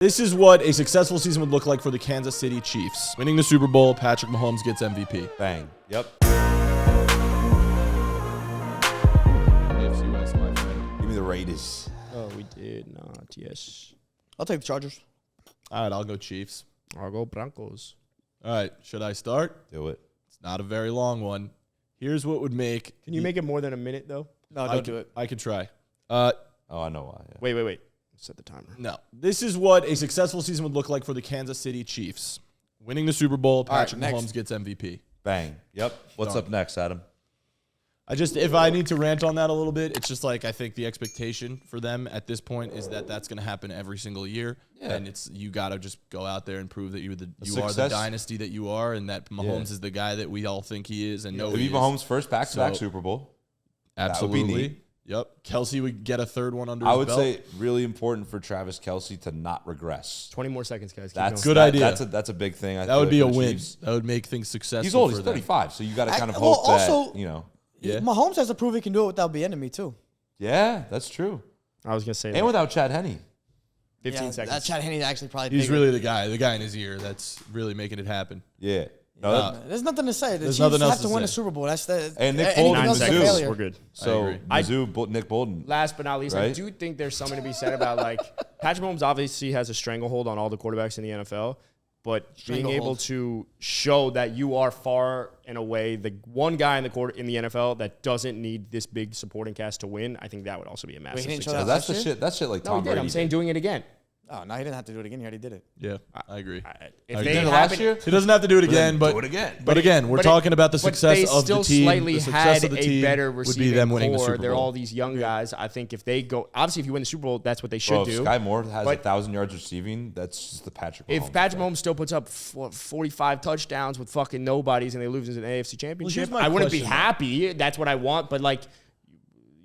This is what a successful season would look like for the Kansas City Chiefs. Winning the Super Bowl, Patrick Mahomes gets MVP. Bang. Yep. AFC West, my friend. Give me the Raiders. Oh, we did not. Yes. I'll take the Chargers. All right, I'll go Chiefs. I'll go Broncos. All right, should I start? Do it. It's not a very long one. Here's what would make... Can you make it more than a minute, though? No, don't do it. I could try. Oh, I know why. Yeah. Wait. Set the timer. No. This is what a successful season would look like for the Kansas City Chiefs. Winning the Super Bowl, Patrick Mahomes gets MVP. Bang. Yep. What's up next, Adam? If I need to rant on that a little bit, it's just like I think the expectation for them at this point is that that's going to happen every single year, and you got to just go out there and prove that you are the dynasty that you are, and that Mahomes is the guy that we all think he is and know he is. Mahomes' first back-to-back Super Bowl. Absolutely. That would be neat. Yep. Kelsey would get a third one under his belt. I would say really important for Travis Kelce to not regress. 20 more seconds, guys. That's good idea. That's a big thing. That would be a win. That would make things successful. He's old. He's 35, so you got to kind of hope that, you know. Yeah. Mahomes has to prove he can do it without Bieniemy too. Yeah, that's true. I was going to say and without Chad Henne. 15 seconds. That Chad Henne actually probably He's bigger. really the guy in his ear that's really making it happen. Yeah. There's nothing to say. The There's Chiefs nothing else have to to win a say. Super Bowl. That's the And Nick anything Bolton, else is a Mizzou. failure. We're good. So Nick Bolton. Last but not least, I Right? do think there's something to be said about, like, Patrick Mahomes obviously has a stranglehold on all the quarterbacks in the NFL, but being able to show that you are far and away the one guy in the NFL that doesn't need this big supporting cast to win, I think that would also be a massive didn't show success. that That's the shit. That's shit like No, Tom he did. Brady. I'm saying doing it again. Oh, no, he didn't have to do it again. He already did it. Yeah, I agree. If I they did it last happen- year? He doesn't have to do it again, but do it again. But again, we're talking about the success they of the still team. slightly The success had of the a team better would receiving be them winning the core. Super Bowl. They're all these young guys. I think if they go, obviously, if you win the Super Bowl, that's what they should Bro, if do. Sky Moore has But 1,000 yards receiving, that's just the Patrick Mahomes. If Patrick Mahomes still puts up 45 touchdowns with fucking nobodies and they lose in the AFC Championship, my I wouldn't be question, happy. That's what I want. But, like,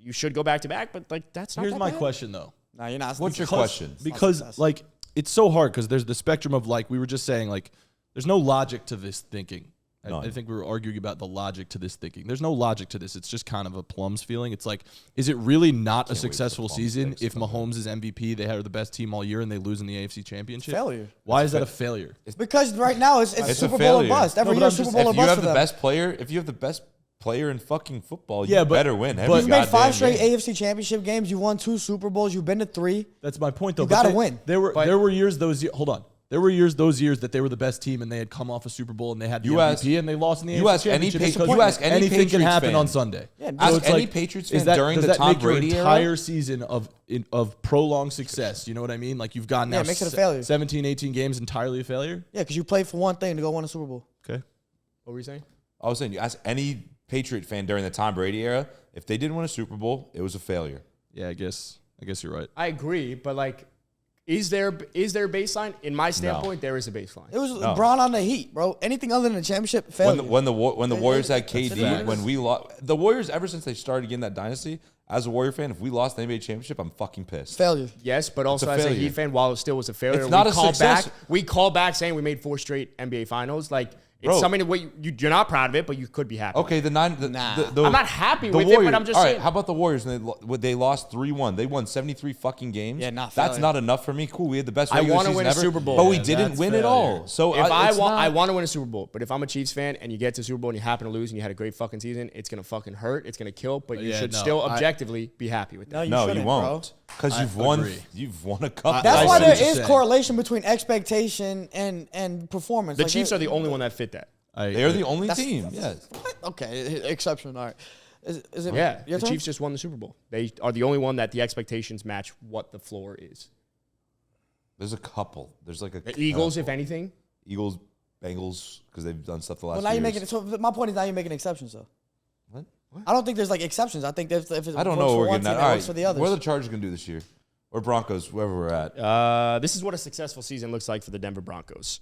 you should go back to back. But, like, that's not Here's that my bad. question, though. No, you're not. What's your question? Because like, it's so hard because there's the spectrum of, like, we were just saying, like, there's no logic to this thinking. I think we were arguing about the logic to this thinking. There's no logic to this. It's just kind of a plums feeling. It's like, is it really not a successful season if Mahomes is MVP, they are the best team all year, and they lose in the AFC Championship? Failure. Why is that a failure? Because right now it's a Super Bowl or failure. bust. Every No, but year I'm Super just- Bowl or If you bust have for the them. best player, if you have the best player in fucking football, you Yeah, but- better win. but- You've made 5 goddamn straight game. AFC Championship games. You won 2 Super Bowls. You've been to 3. That's my point, though. You But gotta they- win. There were years hold on. There were years those years that they were the best team and they had come off a Super Bowl and they had the MVP and they lost in the you AFC ask any Championship. Pa- you ask any anything can Patriots happen fan. on Sunday. Yeah, Ask it's any like, Patriots is fan that, during does the that Tom make Brady your era? entire season of prolonged success? You know what I mean? Like, you've gotten now it makes it a failure. 17, 18 games entirely a failure? Yeah, because you played for one thing to go win a Super Bowl. Okay. What were you saying? I was saying, you ask any Patriot fan during the Tom Brady era, if they didn't win a Super Bowl, it was a failure. Yeah, I guess you're right. I agree. But, like, is there a baseline? In my standpoint, there is a baseline. It was LeBron on the Heat, bro. Anything other than a championship, failure. When the Warriors had KD, facts. when we lost the Warriors, ever since they started getting that dynasty, as a Warrior fan, if we lost the NBA championship, I'm fucking pissed. failure. Yes, but also a as a failure. Heat fan, while it still was a failure, It's not we a call success. back. We call back saying we made 4 straight NBA finals. Like, it's Bro. something that you're not proud of it, but you could be happy. Okay, with. I'm not happy with it, Warriors, but I'm just all saying. right, how about the Warriors? And they lost 3-1. They won 73 fucking games. Yeah, not That's failure. not enough for me. Cool, we had the best I regular wanna season win a ever, Super Bowl. but we Yeah, didn't that's win it failure. all. So If I it's not- want to win a Super Bowl, but if I'm a Chiefs fan and you get to Super Bowl and you happen to lose and you had a great fucking season, it's gonna fucking hurt. It's gonna kill, but you Yeah, should no, still objectively be happy with that. You No, you shouldn't, won't, because I you've won. agree. You've won a couple. That's I why see there what you're is saying. correlation between expectation and performance. The Like, Chiefs are the only one that fit that. They're the only team. Yes. Okay, exception. All right. Is it? Yeah, your the turn? Chiefs just won the Super Bowl. They are the only one that the expectations match what the floor is. There's a couple. There's like a The Eagles, if couple. anything. Eagles, Bengals, because they've done stuff the last. Well, now few you're years. making it. So my point is now you're making exceptions, though. What? I don't think there's like exceptions. I think if it I don't works know. for What we're one getting team, at. it All works for right, the others. what are the Chargers gonna do this year, or Broncos, wherever we're at? This is what a successful season looks like for the Denver Broncos.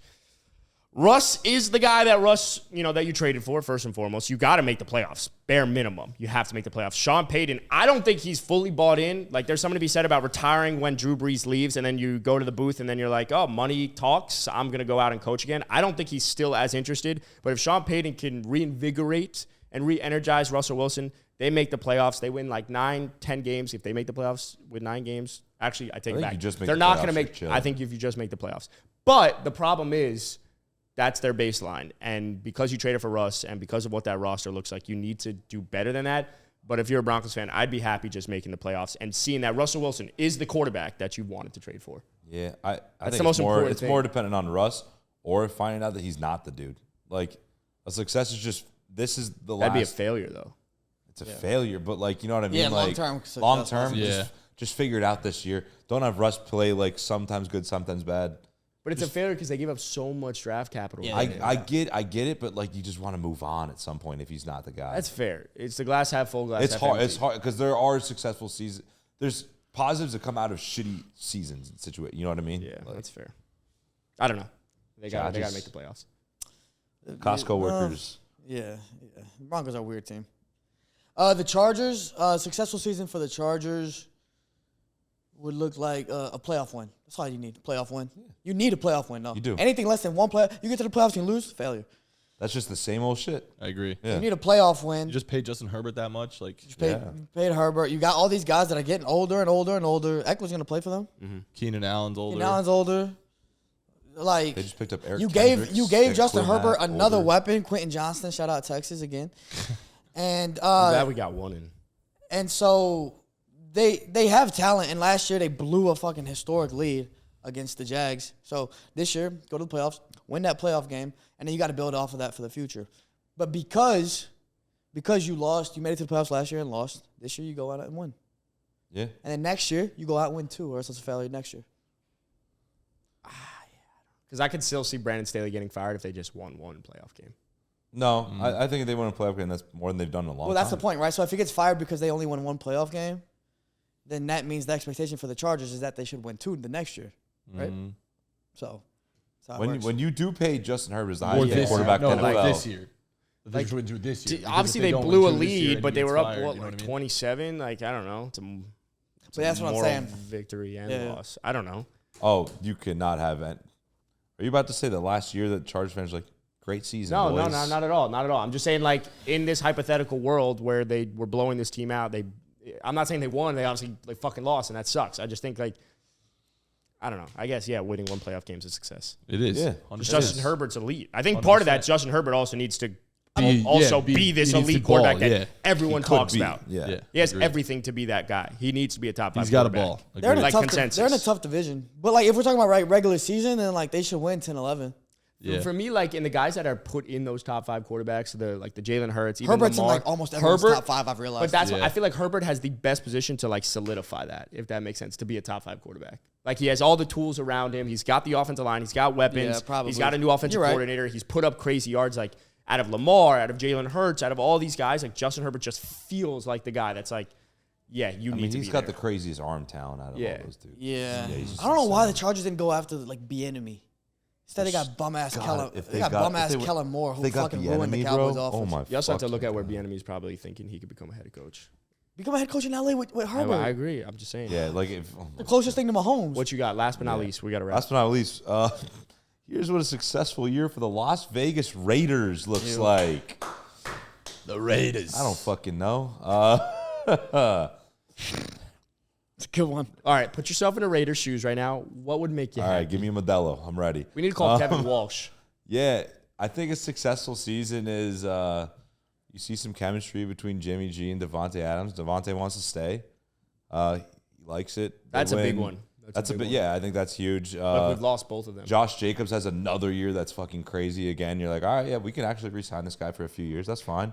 Russ is the guy that you traded for, first and foremost. You got to make the playoffs, bare minimum. You have to make the playoffs. Sean Payton, I don't think he's fully bought in. Like, there's something to be said about retiring when Drew Brees leaves, and then you go to the booth, and then you're like, oh, money talks. I'm going to go out and coach again. I don't think he's still as interested. But if Sean Payton can reinvigorate and re-energize Russell Wilson, they make the playoffs. They win like 9, 10 games. If they make the playoffs with 9 games, actually, I take it back. They're not going to make. I think if you just make the playoffs, but the problem is that's their baseline, and because you traded for Russ, and because of what that roster looks like, you need to do better than that. But if you're a Broncos fan, I'd be happy just making the playoffs and seeing that Russell Wilson is the quarterback that you wanted to trade for. Yeah, I think the most important it's thing. more dependent on Russ or finding out that he's not the dude. Like, a success is just, this is the last. That'd be a failure, though. It's a failure, but like, you know what I mean? Yeah, like, long term, just figure it out this year. Don't have Russ play like sometimes good, sometimes bad. But it's a failure because they give up so much draft capital. Yeah, I get it, but like, you just want to move on at some point if he's not the guy. That's fair. It's the glass half full, glass It's half hard. empty. It's hard because there are successful seasons. There's positives that come out of shitty seasons and situations. You know what I mean? Yeah, Like, that's fair. I don't know. They got to just- make the playoffs. Costco workers. Yeah. Broncos are a weird team. The Chargers, successful season for the Chargers would look like a playoff win. That's all you need, a playoff win. Yeah. You need a playoff win, though. You do. Anything less than one play, you get to the playoffs and you lose, failure. That's just the same old shit. I agree. Yeah. You need a playoff win. You just paid Justin Herbert that much, like You paid Herbert. You got all these guys that are getting older and older and older. Eckler's going to play for them. Keenan Allen's older. Keenan Allen's older. Like, They just picked up Eric you Kendricks, gave Justin Quinn Herbert Hack, another older. weapon. Quentin Johnston, shout out Texas again. And I'm glad we got one in. And so they have talent, and last year they blew a fucking historic lead against the Jags. So this year, go to the playoffs, win that playoff game, and then you got to build off of that for the future. But because you lost, you made it to the playoffs last year and lost, this year you go out and win. Yeah. And then next year, you go out and win too, or else it's a failure next year. Because I could still see Brandon Staley getting fired if they just won one playoff game. No, I think if they win a playoff game, that's more than they've done in a long time. Well, that's the point, right? So if he gets fired because they only won one playoff game, then that means the expectation for the Chargers is that they should win two the next year, right? So that's how it works. When you do pay Justin Herbert as the Or highest paid this quarterback year. in No, the NFL. like this year. They should do this year. Because Obviously, if they don't blew a win two this year lead, and but he they gets were up, fired, you know like what I mean? 27? Like, I don't know. It's a that's what I'm moral saying. Victory and Yeah. loss. I don't know. Oh, you cannot have it. Are you about to say that last year that Chargers fans were like, great season, No, boys? not at all. Not at all. I'm just saying, like, in this hypothetical world where they were blowing this team out, I'm not saying they won. They obviously fucking lost, and that sucks. I just think, like, I don't know. I guess, yeah, winning one playoff game is a success. It is. Yeah. 100%. Justin Herbert's elite. I think part of that, Justin Herbert also needs to be this he needs elite to ball, quarterback that yeah. everyone He could talks be, about. yeah. He has Agreed. everything to be that guy. He needs to be a top 5 He's got a quarterback. ball. They're in a Like tough consensus. They're in a tough division. But like if we're talking about regular season, then like they should win 10-11. Yeah. For me, like in the guys that are put in those top 5 quarterbacks, the Jalen Hurts, even Herbert's Lamar, in like almost everyone's Herbert, top 5, I've realized. But that's Yeah. what I feel like Herbert has the best position to like solidify that, if that makes sense, to be a top 5 quarterback. Like he has all the tools around him. He's got the offensive line. He's got weapons. Yeah, probably. He's got a new offensive You're right. coordinator. He's put up crazy yards like out of Lamar, out of Jalen Hurts, out of all these guys. Like Justin Herbert just feels like the guy that's like, yeah, you I need mean, to he's be got there. the craziest arm talent out of Yeah. all those dudes. Yeah. he's just I don't know why the insane. Chargers didn't go after like Bieniemy. Instead, they got bum ass Kellen. if They got bum ass if they- Kellen Moore, if who they got fucking ruined the Bieniemy, Cowboys' bro, offense. Oh my! You also have to look at where fucking God. Bieniemy's probably thinking he could become a head coach. Become a head coach in LA with Herbert. I agree. I'm just saying. Yeah, like if The closest thing to Mahomes. What you got? Last but not least, we got to wrap. last but not least, here's what a successful year for the Las Vegas Raiders looks like. The Raiders. I don't fucking know. It's a good one. All right, put yourself in a Raiders shoes right now. What would make you All happy? right, give me a Modelo. I'm ready. We need to call Kevin Walsh. Yeah, I think a successful season is you see some chemistry between Jimmy G and Devontae Adams. Devontae wants to stay. He likes it. They That's a big win. one. That's a big bit. one. Yeah, I think that's huge. But we've lost both of them. Josh Jacobs has another year that's fucking crazy again. You're like, all right, yeah, we can actually re-sign this guy for a few years. That's fine.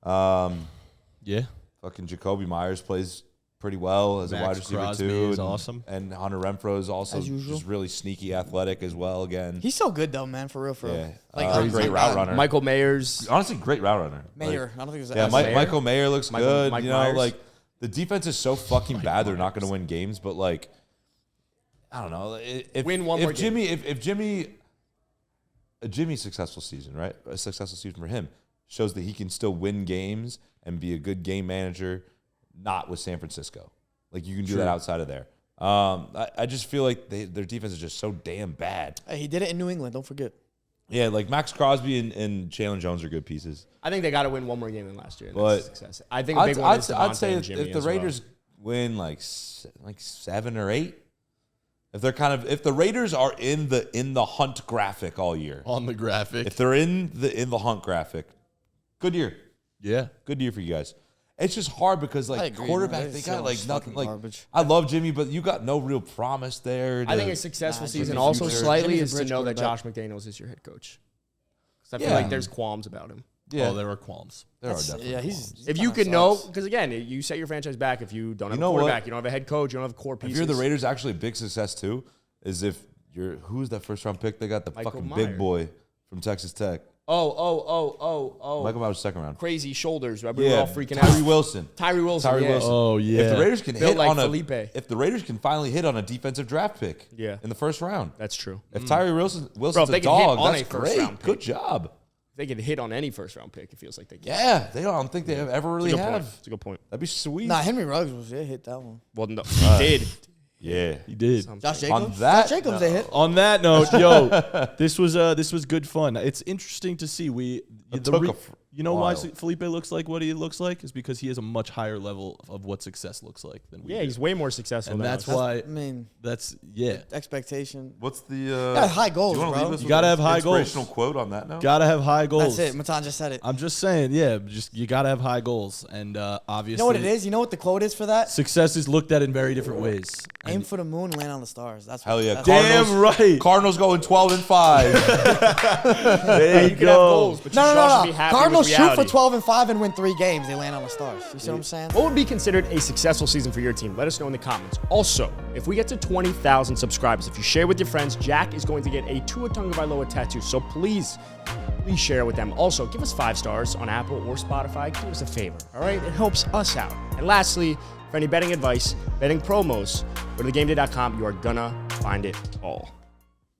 Yeah. Fucking Jacoby Myers plays pretty well as a Max wide receiver Crosby too. is and, awesome. And Hunter Renfro is also As usual. just really sneaky athletic as well again. He's so good though, man. For real, for real. Yeah. Like Great route runner. Michael Mayers. Honestly, great route runner. Mayer. I don't think it was Yeah, Mayer? Michael Mayer looks good. Mike you know, Myers? like the defense is so fucking bad they're not going to win games. But like, I don't know. Win one more game. If Jimmy's successful season, right? A successful season for him shows that he can still win games and be a good game manager, not with San Francisco. Like you can do that outside of there. I just feel like their defense is just so damn bad. Hey, he did it in New England. Don't forget. Yeah, like Max Crosby and Jalen Jones are good pieces. I think they got to win one more game than last year. And But that's a success. I think a big one is I'd say Devontae and Jimmy if the as well. Raiders win like 7 or 8, if the Raiders are in the hunt graphic all year, On the graphic. if they're in the hunt graphic, good year. Yeah. Good year for you guys. It's just hard because I like agree, quarterback, man. they It's got so like much nothing. fucking Like garbage. I love Jimmy, but you got no real promise there. I think a successful season Jimmy's also future. slightly Jimmy's a is to bridge know that Josh quarterback. McDaniels is your head coach. Because I feel Yeah. like there's qualms about him. Yeah, Oh, there are qualms. there are That's- definitely. yeah, qualms. he's If you kinda could know, sucks. because again, you set your franchise back if you don't have know a what? quarterback, you don't have a head coach, you don't have core If pieces. you're the Raiders, actually a big success too is if you're who's that first round pick? They got the Michael fucking Myers. big boy from Texas Tech. Oh. Michael Myers second round. Crazy shoulders. Right? We were Yeah, all freaking Tyree out. Wilson. Tyree Wilson. Tyree yeah. Wilson. Oh, yeah. If the Raiders can Built hit like on Felipe. if the Raiders can finally hit on a defensive draft pick, Yeah. in the first round. That's true. If Tyree Wilson's Bro, if a they can hit dog, on that's a first great. round pick. Good job. If they could hit on any first round pick, it feels like they can. Yeah, they don't think they ever really It's a good have. point. It's a good point. That'd be sweet. Nah, Henry Ruggs was hit that one. Well, no, he did. Yeah. He did. Josh On Jacobs. that Josh Jacobs, they hit. On that note, yo, this was good fun. It's interesting to see. You know why while. Felipe looks like what he looks like is because he has a much higher level of what success looks like than we Yeah, do. he's way more successful And than that's us. why. I mean, Yeah. expectation. What's the got high goals, do you wanna bro. leave us You with gotta an have high goals. inspirational quote on that note? Gotta have high goals. That's it. Matan just said it. I'm just saying, yeah. You gotta have high goals, and obviously, You know what it is? You know what the quote is for that? Success is looked at in very different ways. Aim for the moon, land on the stars. That's Hell yeah. that's- Damn right. Cardinals going 12-5. There you You can have goals, but you should also be No. happy Cardinals with shoot reality. for 12-5 and win 3 games. They land on the stars. You see what I'm saying? What would be considered a successful season for your team? Let us know in the comments. Also, if we get to 20,000 subscribers, if you share with your friends, Jack is going to get a Tua Tagovailoa tattoo. So please share with them. Also, give us 5 stars on Apple or Spotify. Do us a favor, all right? It helps us out. And lastly, for any betting advice, betting promos, go to thegameday.com. You are gonna find it all.